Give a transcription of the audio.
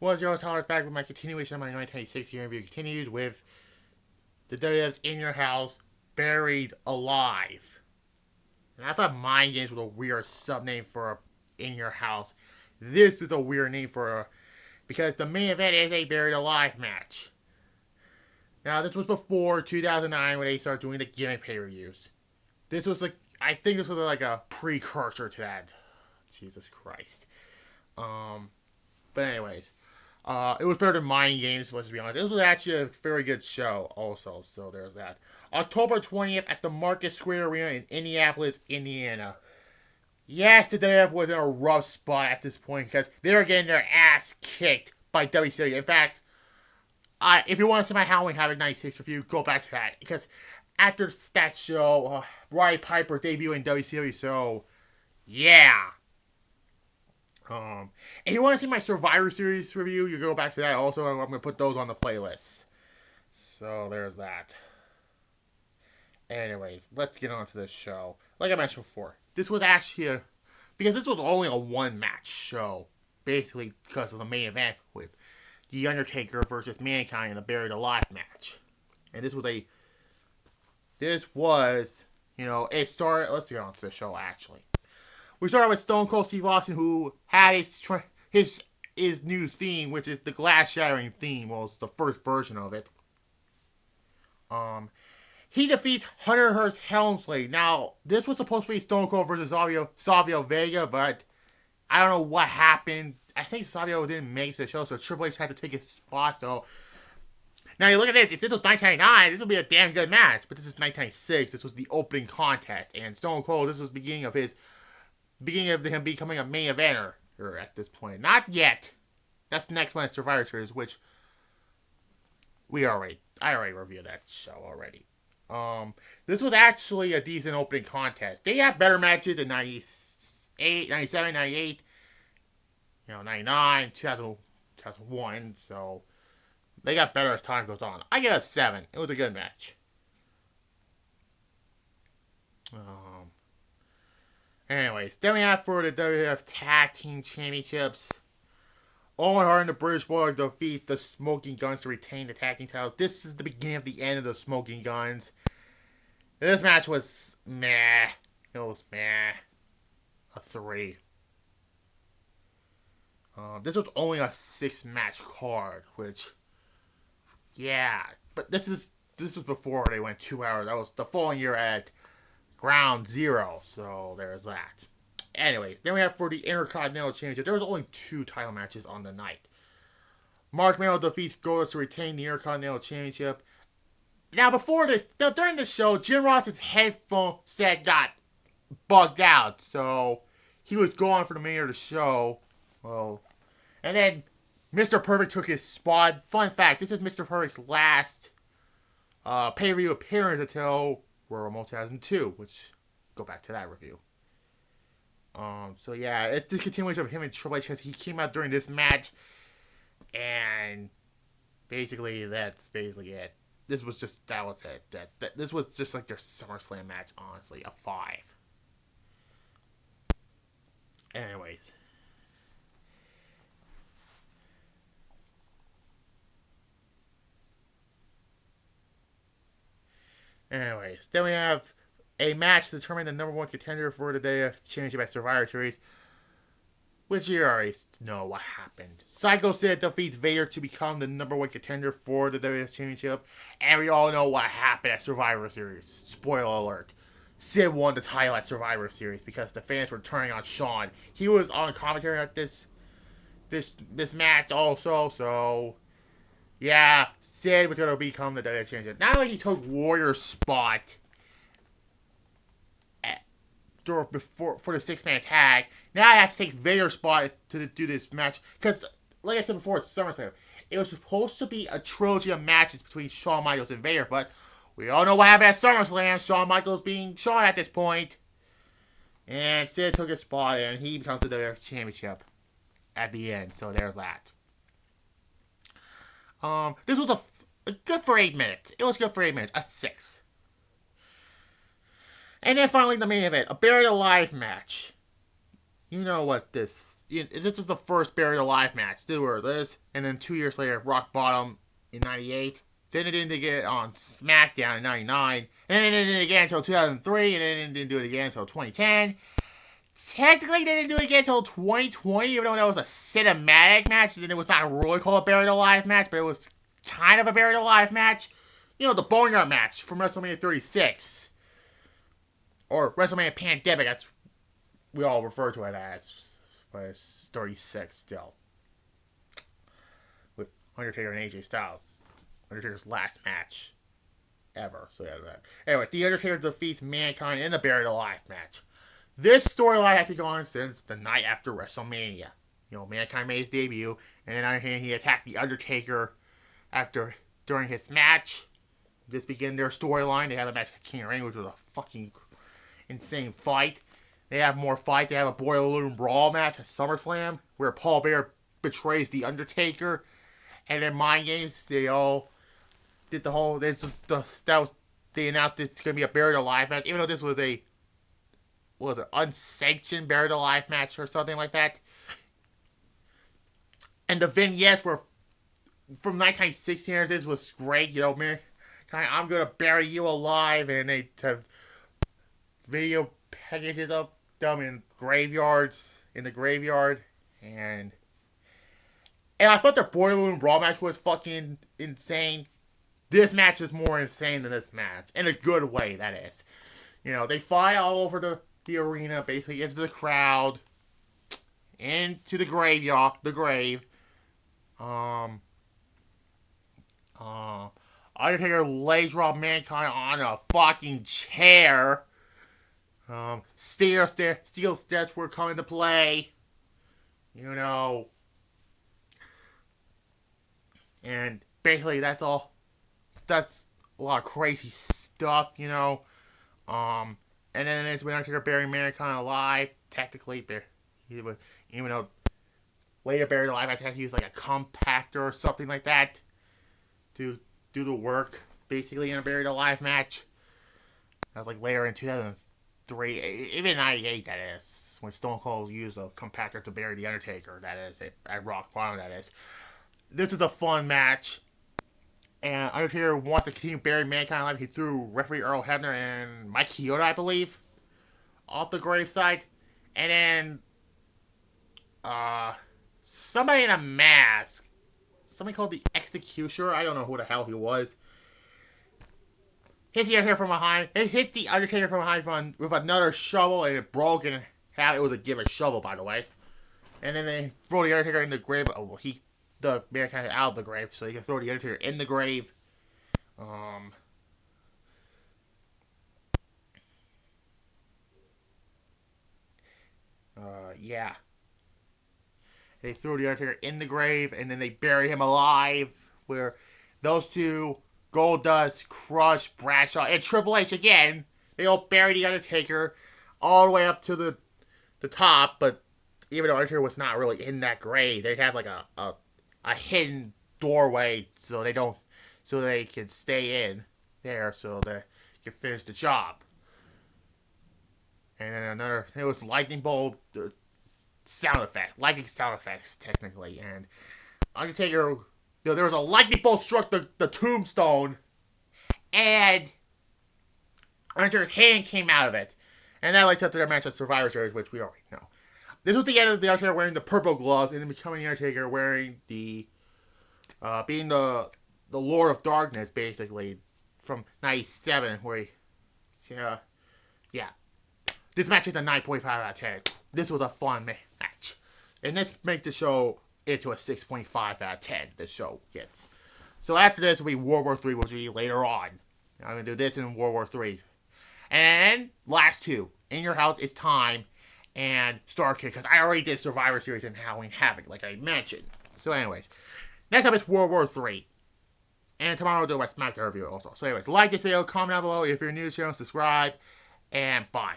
Was your host Howard back with my continuation of my 1986 year review. Continues with the WWF's In Your House, Buried Alive. And I thought Mind Games was a weird sub name for In Your House. This is a weird name because the main event is a Buried Alive match. Now, this was before 2009 when they started doing the gimmick pay-per-views. I think this was like a precursor to that. Jesus Christ. But anyways. It was better than Mind Games, let's be honest. This was actually a very good show also, so there's that. October 20th at the Market Square Arena in Indianapolis, Indiana. Yes, the WWF was in a rough spot at this point because they were getting their ass kicked by WCW. In fact, if you want to see my Halloween Havoc 96 review, go back to that. Because after that show, Roddy Piper debuted in WCW, so yeah. If you want to see my Survivor Series review, you go back to that also. I'm going to put those on the playlist. So, there's that. Anyways, let's get on to this show. Like I mentioned before, this was actually because this was only a one-match show. Basically, because of the main event with The Undertaker versus Mankind in the Buried Alive match. And it started, let's get on to the show actually. We started with Stone Cold Steve Austin, who had his new theme, which is the glass shattering theme. Well, it's the first version of it. He defeats Hunter Hearst Helmsley. Now, this was supposed to be Stone Cold versus Savio Vega, but I don't know what happened. I think Savio didn't make the show, so Triple H had to take his spot. So now you look at this. If this was 1999, this would be a damn good match. But this is 1996. This was the opening contest, and Stone Cold. This was the beginning of him becoming a main eventer at this point. Not yet. That's the next one, Survivor Series, which I already reviewed that show already. This was actually a decent opening contest. They had better matches in 98, 97, 98, 99, 2001, so they got better as time goes on. I get a 7. It was a good match. Anyways, then we have for the WWF Tag Team Championships. Owen Hart and the British Bulldog defeat the Smoking Guns to retain the tag team titles. This is the beginning of the end of the Smoking Guns. This match was meh. It was meh. A 3. This was only a 6-match card, which, yeah. But this was before they went 2 hours. That was the following year at Ground Zero, so there's that. Anyways, then we have for the Intercontinental Championship. There was only 2 title matches on the night. Mark Merrill defeats Goldust to retain the Intercontinental Championship. Now, during this show, Jim Ross's headphone set got bugged out, so he was gone for the remainder of the show. Well, and then Mr. Perfect took his spot. Fun fact: this is Mr. Perfect's last pay-per-view appearance until Royal Rumble 2002, which go back to that review. So yeah, it's the continuation of him and Triple H because he came out during this match, and basically that's basically it. That was it. This was just like their SummerSlam match, honestly, a 5. Anyways. Then we have a match to determine the number 1 contender for the WWF Championship at Survivor Series, which you already know what happened. Psycho Sid defeats Vader to become the number 1 contender for the WWF Championship, and we all know what happened at Survivor Series. Spoiler alert. Sid won the title at Survivor Series because the fans were turning on Shawn. He was on commentary at this match also, so yeah, Sid was going to become the WWF Champion. Not only he took Warrior's spot for the 6-man tag, now I have to take Vader's spot to do this match. Because, like I said before, it's SummerSlam. It was supposed to be a trilogy of matches between Shawn Michaels and Vader, but we all know what happened at SummerSlam. Shawn Michaels being Shawn at this point. And Sid took his spot, and he becomes the WWF Championship at the end. So there's that. This was a good for 8 minutes. It was good for 8 minutes. A 6. And then finally the main event, a Buried Alive match. You know what this this is the first Buried Alive match. There were this, and then 2 years later, Rock Bottom in '98. Then it didn't get on SmackDown in '99, and then it didn't again until 2003, and then it didn't do it again until 2010. Technically, they didn't do it again until 2020, even though that was a cinematic match, and it was not really called a Buried Alive match, but it was kind of a Buried Alive match. You know, the Boneyard match from WrestleMania 36. Or WrestleMania Pandemic, that's we all refer to it as. But it's 36 still. With Undertaker and AJ Styles. Undertaker's last match ever. So yeah, that. Anyways, The Undertaker defeats Mankind in the Buried Alive match. This storyline has been going on since the night after WrestleMania. You know, Mankind made his debut, and then on the other hand, he attacked The Undertaker during his match. This began their storyline. They had a match at King of the Ring, which was a fucking insane fight. They have more fights. They have a Boiler Room Brawl match at SummerSlam, where Paul Bearer betrays The Undertaker. And then Mind Games, they all did the whole... they announced it's going to be a Buried Alive match, even though this was an unsanctioned Buried Alive match or something like that. And the vignettes were from 1916. This was great, you know, man. I'm gonna bury you alive, and they have video packages of them in the graveyard, and I thought the Boiler Room Brawl match was fucking insane. This match is more insane than this match, in a good way, that is. You know, they fly all over the arena, basically into the crowd, into the grave. Undertaker legs drop Mankind on a fucking chair. Steel steps were coming to play. You know. And basically that's all. That's a lot of crazy stuff, you know. And then it's when Undertaker burying Mankind alive. Technically, even though later Buried Alive, I had to use like a compactor or something like that to do the work, basically, in a Buried Alive match. That was like later in 2003, even 98, that is, when Stone Cold used a compactor to bury The Undertaker, that is, at Rock Bottom, that is. This is a fun match, and Undertaker wants to continue burying Mankind alive. He threw referee Earl Hebner and Mike Chioda, I believe, off the gravesite, and then, somebody in a mask, somebody called the Executioner, I don't know who the hell he was, hits the Undertaker from behind. It hits the Undertaker from behind with another shovel, and it broke in half. It was a given shovel, by the way. And then they throw the Undertaker in the grave. Oh, well, the Mankind out of the grave, so you can throw the Undertaker in the grave. Yeah. They throw the Undertaker in the grave, and then they bury him alive. Where those two, Goldust, Crush, Bradshaw, and Triple H again, they all bury the Undertaker all the way up to the top. But even though Undertaker was not really in that grave, they have like a hidden doorway so they can stay in there so they can finish the job. And then it was lightning bolt. Lightning sound effects, technically, and Undertaker, there was a lightning bolt struck the tombstone, and Undertaker's hand came out of it, and that leads up to their match at Survivor Series, which we already know. This was the end of the Undertaker wearing the purple gloves, and then becoming the Undertaker wearing being the Lord of Darkness, basically, from 97, where yeah. This match is a 9.5 out of 10. This was a fun match. And let's make the show into a 6.5 out of 10. The show gets. So after this will be World War III, which will be later on. I'm going to do this in World War III. And last two. In Your House, It's Time. And Starrcade. Because I already did Survivor Series and Halloween Havoc, like I mentioned. So anyways. Next up is World War III. And tomorrow I'll do my SmackDown review also. So anyways, like this video, comment down below. If you're new to the channel, subscribe. And bye.